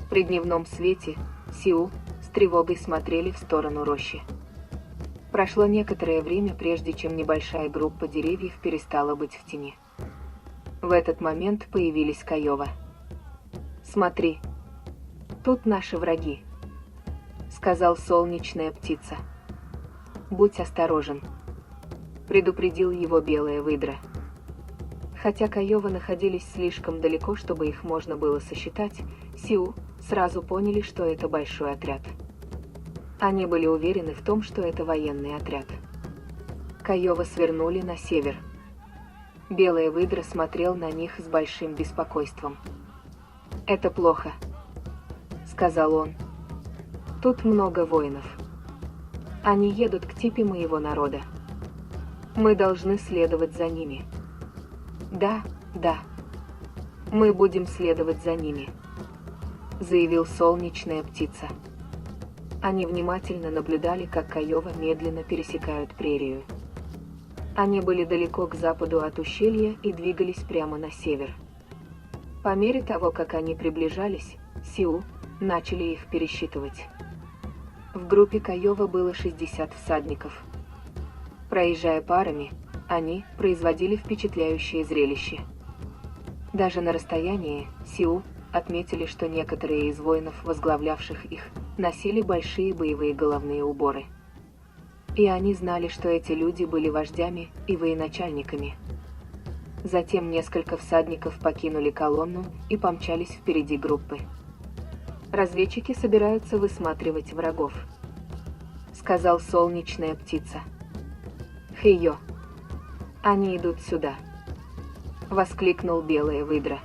При дневном свете Сиу с тревогой смотрели в сторону рощи. Прошло некоторое время, прежде чем небольшая группа деревьев перестала быть в тени. В этот момент появились Кайова. «Смотри, тут наши враги», — сказал солнечная птица. «Будь осторожен», — предупредил его белая выдра. Хотя Кайова находились слишком далеко, чтобы их можно было сосчитать, Сиу сразу поняли, что это большой отряд. Они были уверены в том, что это военный отряд. Кайова свернули на север. Белая выдра смотрел на них с большим беспокойством. «Это плохо», — сказал он. «Тут много воинов. Они едут к типе моего народа. Мы должны следовать за ними». «Да, да. Мы будем следовать за ними», — заявил солнечная птица. Они внимательно наблюдали, как Кайова медленно пересекают прерию. Они были далеко к западу от ущелья и двигались прямо на север. По мере того, как они приближались, Сиу начали их пересчитывать. В группе Кайова было 60 всадников. Проезжая парами, они производили впечатляющее зрелище. Даже на расстоянии Сиу отметили, что некоторые из воинов, возглавлявших их, носили большие боевые головные уборы. И они знали, что эти люди были вождями и военачальниками. Затем несколько всадников покинули колонну и помчались впереди группы. «Разведчики собираются высматривать врагов», — сказал солнечная птица. «Хэйо! Они идут сюда!» — воскликнул белая выдра.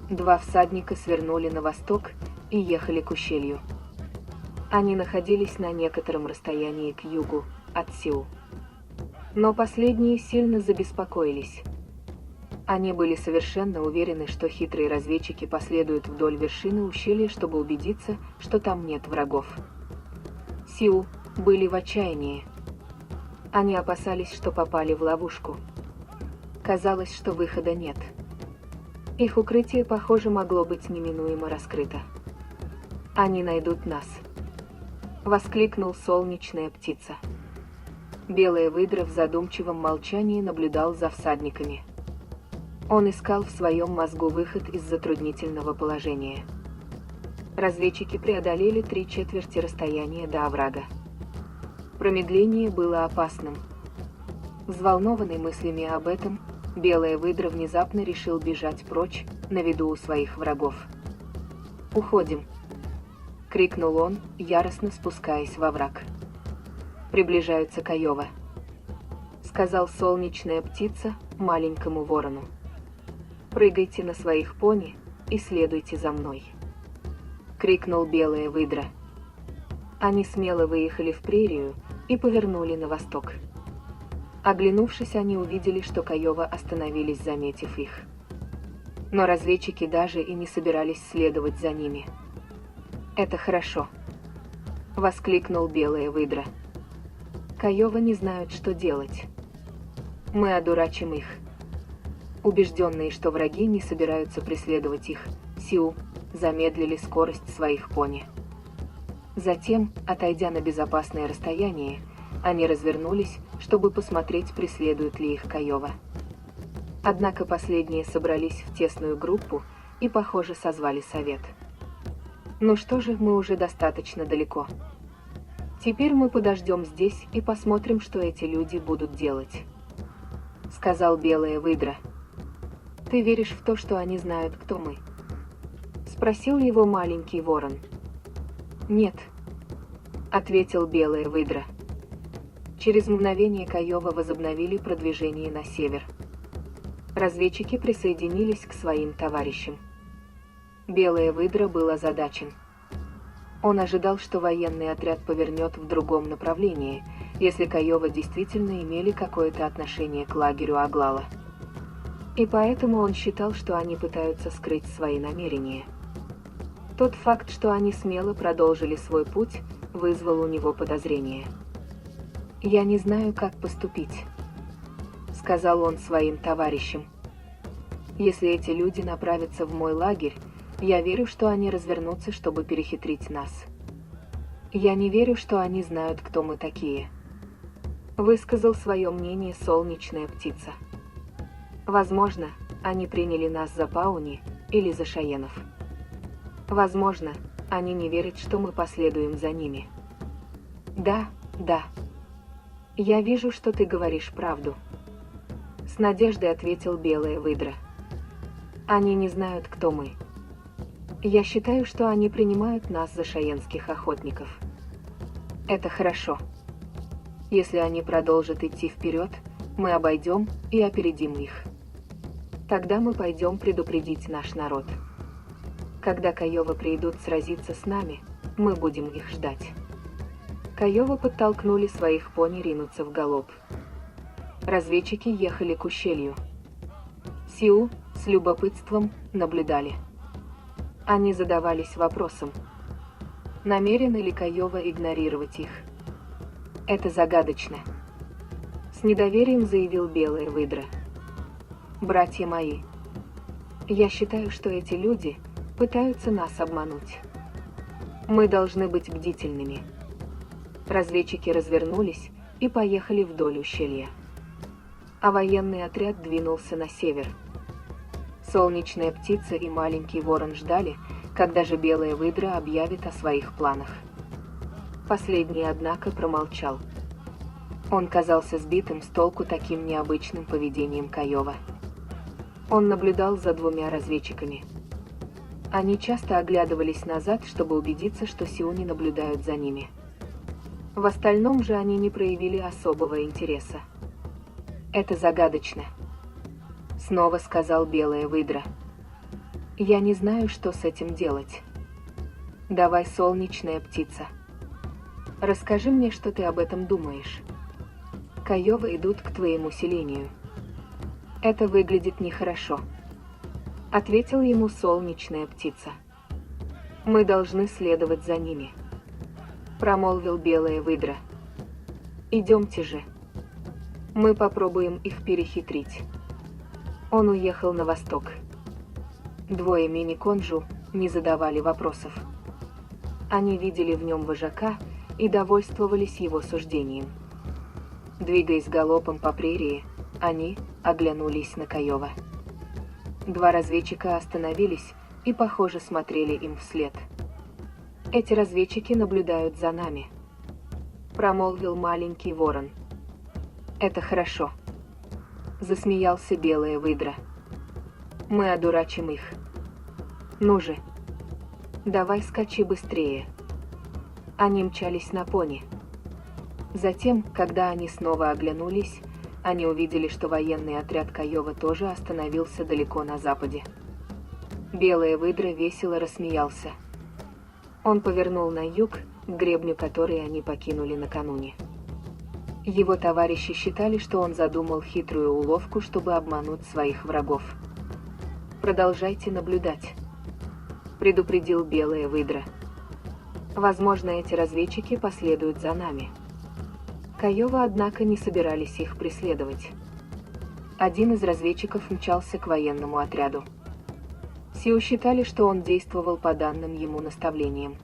Два всадника свернули на восток и ехали к ущелью. Они находились на некотором расстоянии к югу от Сиу. Но последние сильно забеспокоились. Они были совершенно уверены, что хитрые разведчики последуют вдоль вершины ущелья, чтобы убедиться, что там нет врагов. Сиу были в отчаянии. Они опасались, что попали в ловушку. Казалось, что выхода нет. Их укрытие, похоже, могло быть неминуемо раскрыто. «Они найдут нас», — воскликнул солнечная птица. Белая выдра в задумчивом молчании наблюдал за всадниками. Он искал в своем мозгу выход из затруднительного положения. Разведчики преодолели 3/4 расстояния до оврага. Промедление было опасным. Взволнованный мыслями об этом, белая выдра внезапно решил бежать прочь на виду у своих врагов. «Уходим!» — крикнул он, яростно спускаясь во враг. «Приближаются Кайова», — сказал солнечная птица маленькому ворону. «Прыгайте на своих пони и следуйте за мной», — крикнул белая выдра. Они смело выехали в прерию и повернули на восток. Оглянувшись, они увидели, что Кайова остановились, заметив их. Но разведчики даже и не собирались следовать за ними. «Это хорошо», — воскликнул белая выдра. «Кайова не знают, что делать. Мы одурачим их». Убежденные, что враги не собираются преследовать их, Сиу замедлили скорость своих пони. Затем, отойдя на безопасное расстояние, они развернулись, чтобы посмотреть, преследуют ли их Кайова. Однако последние собрались в тесную группу и, похоже, созвали совет. «Ну что же, мы уже достаточно далеко. Теперь мы подождем здесь и посмотрим, что эти люди будут делать», — сказал белая выдра. «Ты веришь в то, что они знают, кто мы?» — спросил его маленький ворон. «Нет», — ответил белая выдра. Через мгновение Кайова возобновили продвижение на север. Разведчики присоединились к своим товарищам. Белая выдра был озадачен. Он ожидал, что военный отряд повернет в другом направлении, если Кайова действительно имели какое-то отношение к лагерю Аглала. И поэтому он считал, что они пытаются скрыть свои намерения. Тот факт, что они смело продолжили свой путь, вызвал у него подозрения. «Я не знаю, как поступить», — сказал он своим товарищам. «Если эти люди направятся в мой лагерь, Я верю, что они развернутся, чтобы перехитрить нас. Я не верю, что они знают, кто мы такие. Высказал свое мнение солнечная птица. Возможно, они приняли нас за пауни или за шаенов. Возможно, они не верят, что мы последуем за ними. Да, да. Я вижу, что ты говоришь правду. С надеждой ответил белая выдра. Они не знают, кто мы. Я считаю, что они принимают нас за шаенских охотников. Это хорошо. Если они продолжат идти вперед, мы обойдем и опередим их. Тогда мы пойдем предупредить наш народ. Когда Кайова придут сразиться с нами, мы будем их ждать. Кайова подтолкнули своих пони ринуться в галоп. Разведчики ехали к ущелью. Сиу с любопытством наблюдали. Они задавались вопросом, намерены ли Кайова игнорировать их. Это загадочно. С недоверием заявил белая выдра. Братья мои, я считаю, что эти люди пытаются нас обмануть. Мы должны быть бдительными. Разведчики развернулись и поехали вдоль ущелья. А военный отряд двинулся на север. Солнечная птица и маленький ворон ждали, когда же белая выдра объявит о своих планах. Последний, однако, промолчал. Он казался сбитым с толку таким необычным поведением Кайова. Он наблюдал за двумя разведчиками. Они часто оглядывались назад, чтобы убедиться, что Сиу не наблюдают за ними. В остальном же они не проявили особого интереса. Это загадочно. Снова сказал белая выдра. Я не знаю, что с этим делать. Давай, солнечная птица. Расскажи мне, что ты об этом думаешь. Кайова идут к твоему селению. Это выглядит нехорошо. Ответил ему солнечная птица. Мы должны следовать за ними. Промолвил белая выдра. Идемте же. Мы попробуем их перехитрить. Он уехал на восток. Двое мини-конжу не задавали вопросов. Они видели в нем вожака и довольствовались его суждением. Двигаясь галопом по прерии, они оглянулись на Кайова. Два разведчика остановились и, похоже, смотрели им вслед. «Эти разведчики наблюдают за нами», — промолвил маленький ворон. «Это хорошо», — засмеялся белая выдра. «Мы одурачим их. Ну же, давай скачи быстрее». Они мчались на пони. Затем, когда они снова оглянулись, они увидели, что военный отряд Кайова тоже остановился далеко на западе. Белая выдра весело рассмеялся. Он повернул на юг, к гребню, который они покинули накануне. Его товарищи считали, что он задумал хитрую уловку, чтобы обмануть своих врагов. «Продолжайте наблюдать», — предупредил белая выдра. «Возможно, эти разведчики последуют за нами». Кайова, однако, не собирались их преследовать. Один из разведчиков мчался к военному отряду. Сиу считали, что он действовал по данным ему наставлениям.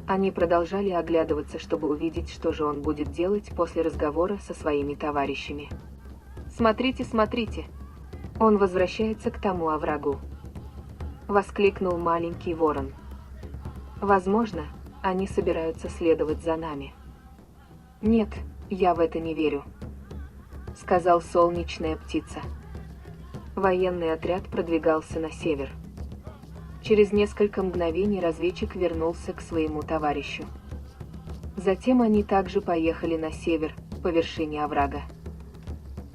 Они продолжали оглядываться, чтобы увидеть, что же он будет делать после разговора со своими товарищами. «Смотрите, смотрите! Он возвращается к тому оврагу!» — воскликнул маленький ворон. «Возможно, они собираются следовать за нами». «Нет, я в это не верю», — сказал солнечная птица. Военный отряд продвигался на север. Через несколько мгновений разведчик вернулся к своему товарищу. Затем они также поехали на север, по вершине оврага.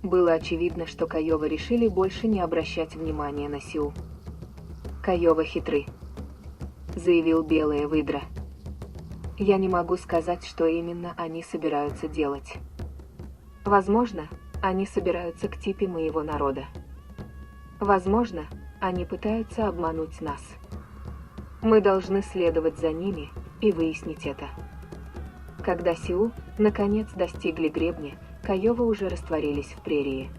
Было очевидно, что Кайова решили больше не обращать внимания на Сиу. «Кайова хитры», — заявил белая выдра. «Я не могу сказать, что именно они собираются делать. Возможно, они собираются к типе моего народа. Возможно, они пытаются обмануть нас. Мы должны следовать за ними и выяснить это». Когда Сиу наконец достигли гребня, Кайова уже растворились в прерии.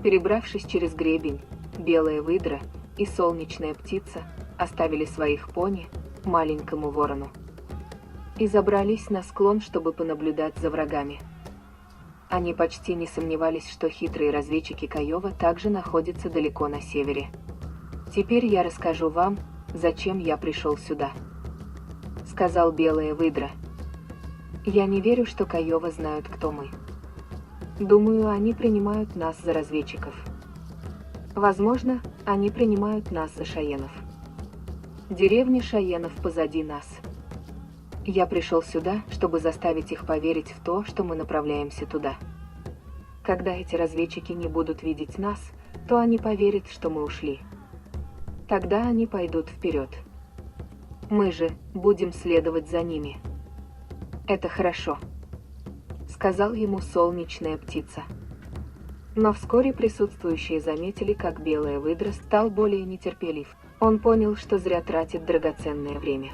Перебравшись через гребень, белая выдра и солнечная птица оставили своих пони маленькому ворону и забрались на склон, чтобы понаблюдать за врагами. Они почти не сомневались, что хитрые разведчики Каёва также находятся далеко на севере. «Теперь я расскажу вам, зачем я пришел сюда», — сказал Белая Выдра. «Я не верю, что Каёва знают, кто мы. Думаю, они принимают нас за разведчиков. Возможно, они принимают нас за шаенов. Деревня шаенов позади нас. Я пришел сюда, чтобы заставить их поверить в то, что мы направляемся туда. Когда эти разведчики не будут видеть нас, то они поверят, что мы ушли. Тогда они пойдут вперед. Мы же будем следовать за ними. Это хорошо», — сказал ему солнечная птица. Но вскоре присутствующие заметили, как Белая Выдра стал более нетерпелив. Он понял, что зря тратит драгоценное время.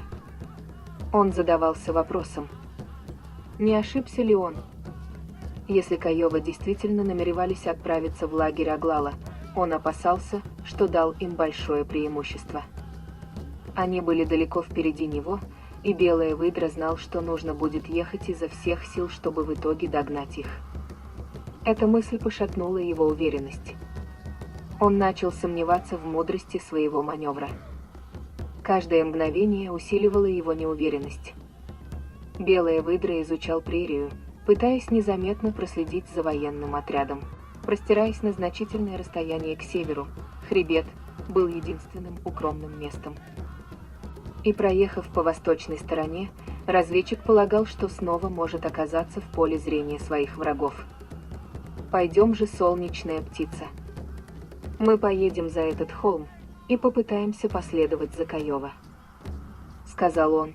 Он задавался вопросом, не ошибся ли он? Если Каёва действительно намеревались отправиться в лагерь Аглала, он опасался, что дал им большое преимущество. Они были далеко впереди него, и Белая Выдра знал, что нужно будет ехать изо всех сил, чтобы в итоге догнать их. Эта мысль пошатнула его уверенность. Он начал сомневаться в мудрости своего маневра. Каждое мгновение усиливало его неуверенность. Белая Выдра изучал прерию, пытаясь незаметно проследить за военным отрядом. Простираясь на значительное расстояние к северу, хребет был единственным укромным местом. И проехав по восточной стороне, разведчик полагал, что снова может оказаться в поле зрения своих врагов. «Пойдем же, солнечная птица. Мы поедем за этот холм и попытаемся последовать за Каёва», — сказал он.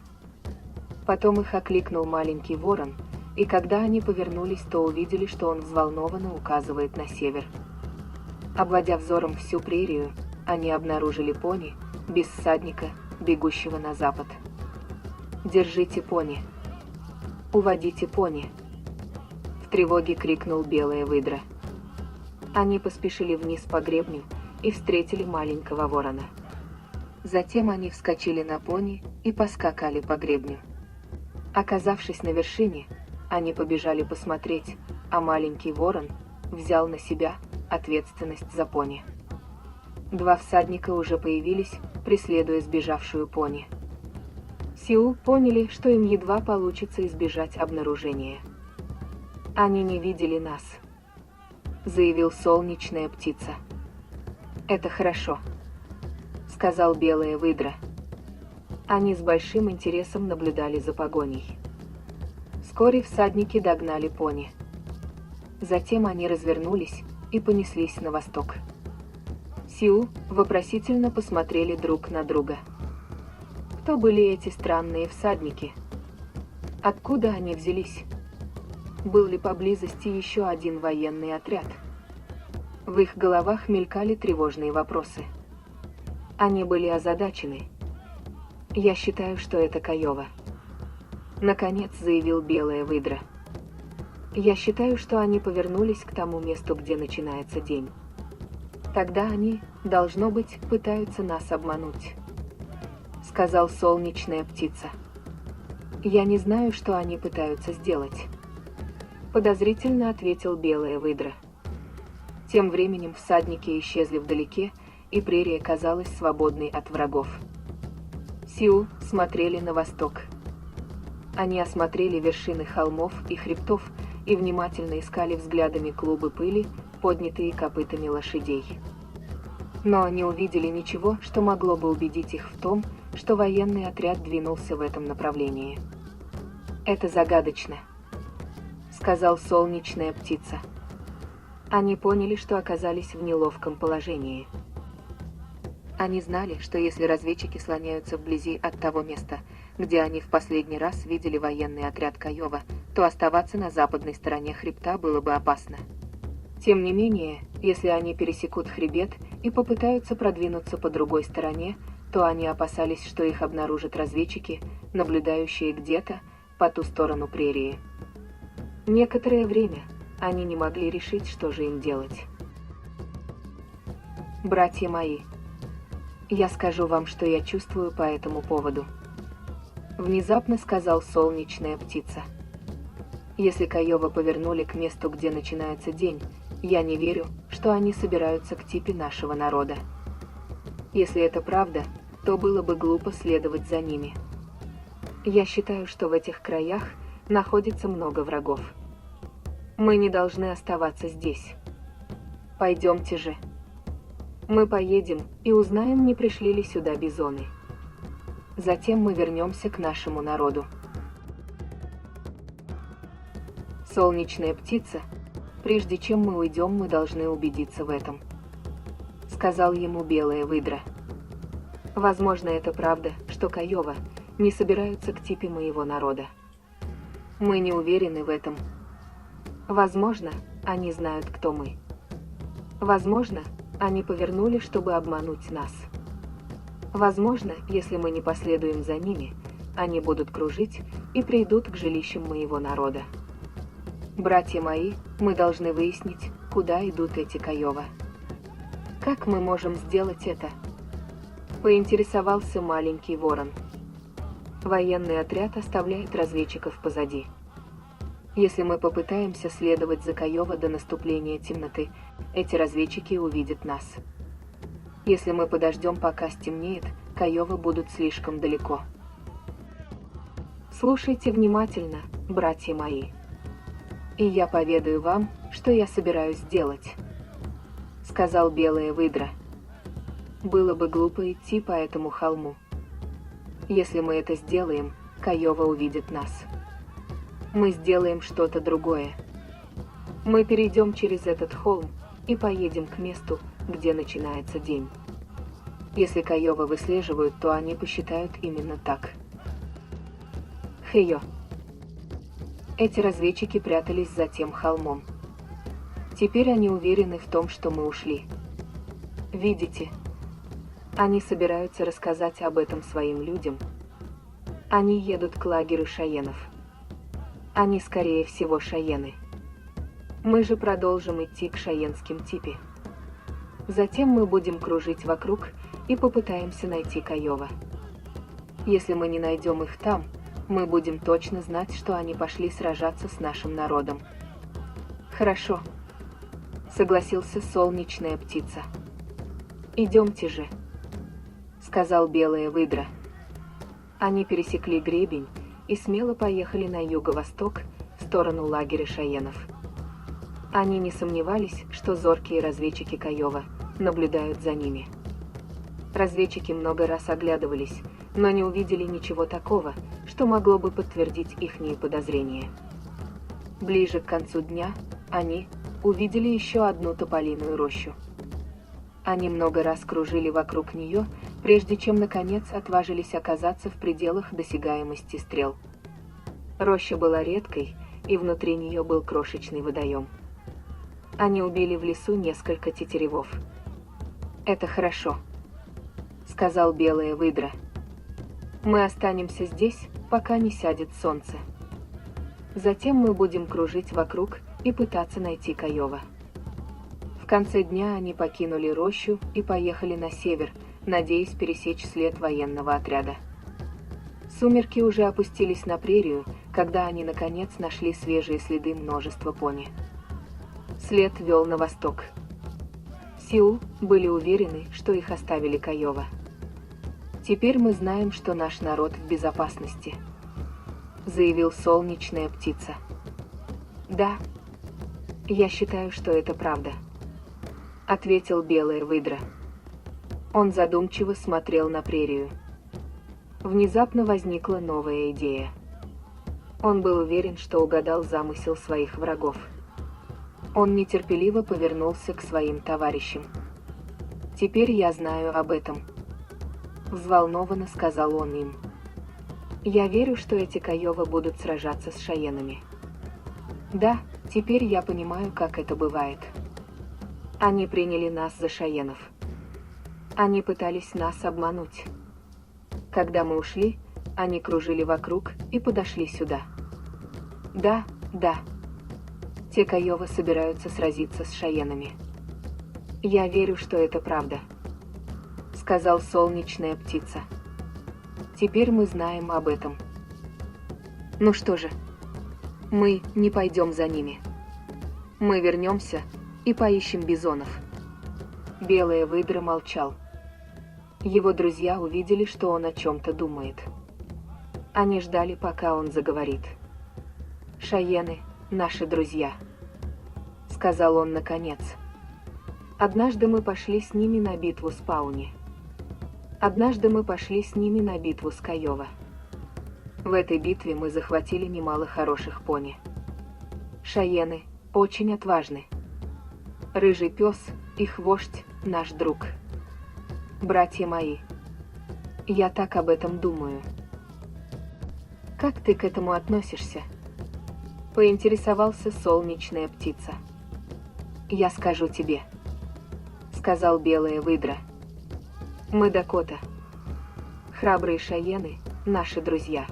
Потом их окликнул маленький ворон, и когда они повернулись, то увидели, что он взволнованно указывает на север. Обводя взором всю прерию, они обнаружили пони, без всадника, бегущего на запад. «Держите пони! Уводите пони!» В тревоге крикнул Белая Выдра. Они поспешили вниз по гребню и встретили маленького ворона. Затем они вскочили на пони и поскакали по гребню. Оказавшись на вершине, они побежали посмотреть, а маленький ворон взял на себя ответственность за пони. Два всадника уже появились, преследуя сбежавшую пони. Сиу поняли, что им едва получится избежать обнаружения. «Они не видели нас», — заявил солнечная птица. «Это хорошо», — сказал Белая Выдра. Они с большим интересом наблюдали за погоней. Вскоре всадники догнали пони. Затем они развернулись и понеслись на восток. Сиу вопросительно посмотрели друг на друга. Кто были эти странные всадники? Откуда они взялись? Был ли поблизости еще один военный отряд? В их головах мелькали тревожные вопросы. Они были озадачены. «Я считаю, что это Каёва», — наконец заявил Белая Выдра. «Я считаю, что они повернулись к тому месту, где начинается день. Тогда они, должно быть, пытаются нас обмануть», — сказал солнечная птица. «Я не знаю, что они пытаются сделать», — подозрительно ответил Белая Выдра. Тем временем всадники исчезли вдалеке, и прерия казалась свободной от врагов. Сиу смотрели на восток. Они осмотрели вершины холмов и хребтов и внимательно искали взглядами клубы пыли, поднятые копытами лошадей. Но не увидели ничего, что могло бы убедить их в том, что военный отряд двинулся в этом направлении. «Это загадочно», — сказал солнечная птица. Они поняли, что оказались в неловком положении. Они знали, что если разведчики слоняются вблизи от того места, где они в последний раз видели военный отряд Каёва, то оставаться на западной стороне хребта было бы опасно. Тем не менее, если они пересекут хребет и попытаются продвинуться по другой стороне, то они опасались, что их обнаружат разведчики, наблюдающие где-то по ту сторону прерии. Некоторое время они не могли решить, что же им делать. «Братья мои», Я скажу вам, что я чувствую по этому поводу. Внезапно сказал солнечная птица. Если Кайова повернули к месту, где начинается день, я не верю, что они собираются к типе нашего народа. Если это правда, то было бы глупо следовать за ними. Я считаю, что в этих краях находится много врагов. Мы не должны оставаться здесь. Пойдемте же. Мы поедем и узнаем, не пришли ли сюда бизоны. Затем мы вернемся к нашему народу. Солнечная птица, прежде чем мы уйдем, мы должны убедиться в этом. Сказал ему белая выдра. Возможно, это правда, что Кайова не собираются к типе моего народа. Мы не уверены в этом. Возможно, они знают, кто мы. Возможно, они повернули, чтобы обмануть нас. Возможно, если мы не последуем за ними, они будут кружить и придут к жилищам моего народа. Братья мои, мы должны выяснить, куда идут эти Кайова. Как мы можем сделать это? Поинтересовался маленький ворон. Военный отряд оставляет разведчиков позади. Если мы попытаемся следовать за Кайова до наступления темноты, эти разведчики увидят нас. Если мы подождем, пока стемнеет, Кайова будут слишком далеко. Слушайте внимательно, братья мои. И я поведаю вам, что я собираюсь сделать. Сказал белая выдра. Было бы глупо идти по этому холму. Если мы это сделаем, Кайова увидит нас. Мы сделаем что-то другое. Мы перейдем через этот холм и поедем к месту, где начинается день. Если Кайова выслеживают, то они посчитают именно так. Хейо. Эти разведчики прятались за тем холмом. Теперь они уверены в том, что мы ушли. Видите? Они собираются рассказать об этом своим людям. Они едут к лагерю шаенов. Они, скорее всего, шаены. Мы же продолжим идти к шаенским типе. Затем мы будем кружить вокруг и попытаемся найти Кайова. Если мы не найдем их там, мы будем точно знать, что они пошли сражаться с нашим народом. Хорошо. Согласился солнечная птица. Идемте же. Сказал белая выдра. Они пересекли гребень и смело поехали на юго-восток, в сторону лагеря шаенов. Они не сомневались, что зоркие разведчики Кайова наблюдают за ними. Разведчики много раз оглядывались, но не увидели ничего такого, что могло бы подтвердить ихние подозрения. Ближе к концу дня они увидели еще одну тополиную рощу. Они много раз кружили вокруг нее, прежде чем, наконец, отважились оказаться в пределах досягаемости стрел. Роща была редкой, и внутри нее был крошечный водоем. Они убили в лесу несколько тетеревов. «Это хорошо», — сказал белая выдра. «Мы останемся здесь, пока не сядет солнце. Затем мы будем кружить вокруг и пытаться найти Кайова». В конце дня они покинули рощу и поехали на север, надеясь пересечь след военного отряда. Сумерки уже опустились на прерию, когда они наконец нашли свежие следы множества пони. След вел на восток. Сиу были уверены, что их оставили Кайова. «Теперь мы знаем, что наш народ в безопасности», — заявил солнечная птица. «Да, я считаю, что это правда», — ответил белая выдра. Он задумчиво смотрел на прерию. Внезапно возникла новая идея. Он был уверен, что угадал замысел своих врагов. Он нетерпеливо повернулся к своим товарищам. «Теперь я знаю об этом», — взволнованно сказал он им. «Я верю, что эти Кайова будут сражаться с шаенами. Да, теперь я понимаю, как это бывает. Они приняли нас за шаенов. Они пытались нас обмануть. Когда мы ушли, они кружили вокруг и подошли сюда. Да, да. Те Кайова собираются сразиться с шаенами. Я верю, что это правда», — сказал солнечная птица. Теперь мы знаем об этом. Ну что же, мы не пойдем за ними. Мы вернемся и поищем бизонов. Белая выдра молчал. Его друзья увидели, что он о чем-то думает. Они ждали, пока он заговорит. «Шайены — наши друзья», — сказал он наконец. «Однажды мы пошли с ними на битву с Пауни. Однажды мы пошли с ними на битву с Кайова. В этой битве мы захватили немало хороших пони. Шайены очень отважны. Рыжий пес, их вождь, наш друг. Братья мои, я так об этом думаю. Как ты к этому относишься?» Поинтересовался солнечная птица. «Я скажу тебе», — сказал белая выдра. «Мы Дакота. Храбрые шайены — наши друзья.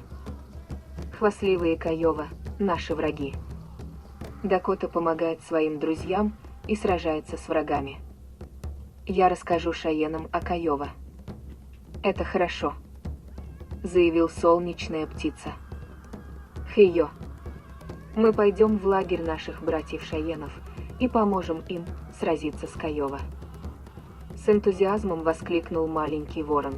Хвастливые Кайова — наши враги. Дакота помогает своим друзьям и сражается с врагами. Я расскажу шайенам о Кайова». «Это хорошо», — заявил солнечная птица. «Хейо, мы пойдем в лагерь наших братьев-шайенов и поможем им сразиться с Кайова». С энтузиазмом воскликнул маленький ворон.